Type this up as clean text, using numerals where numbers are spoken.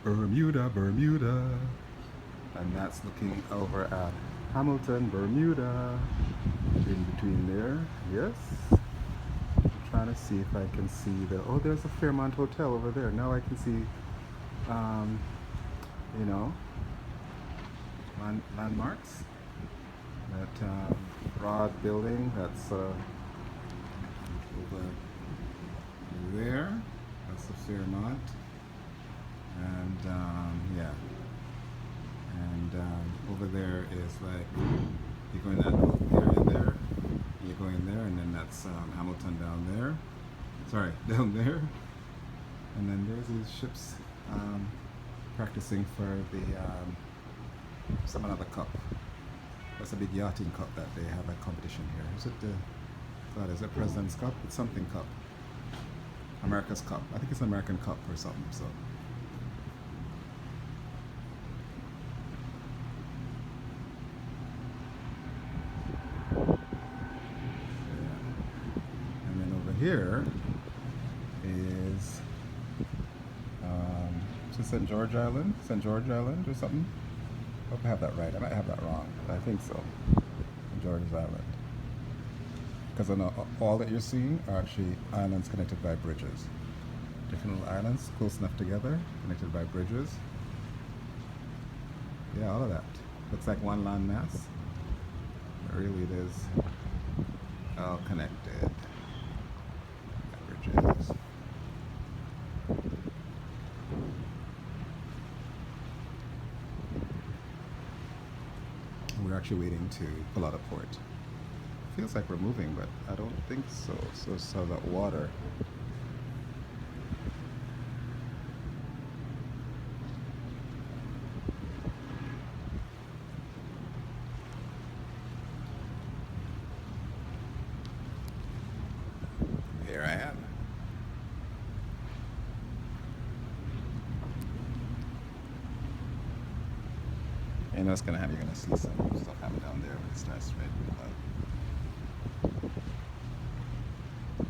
Bermuda, Bermuda. And that's looking over at Hamilton, Bermuda. In between there, yes. I'm trying to see if I can see the. Oh, there's a Fairmont Hotel over there. Now I can see, um, you know, landmarks. That broad building that's over there. That's the Fairmont. And yeah, and over there is like you go in that area there, you go in there, and then that's Hamilton down there. Sorry, down there, and then there's these ships practicing for the some another cup. That's a big yachting cup that they have a competition here. Is it the God? Is it President's Cup? It's something cup. America's Cup. I think it's an American Cup or something. So. And then over here is St. George Island, St. George Island or something. I hope I have that right. I might have that wrong, but I think so. St. George's Island. Because I know all that you're seeing are actually islands connected by bridges. Different little islands close enough together, connected by bridges. Yeah, all of that. Looks like one land mass. But really it is all connected by bridges. We're actually waiting to pull out of port. Feels like we're moving, but I don't think so. So that water. Here I am. You know what's gonna happen? You're gonna see some stuff happen down there when it starts raining.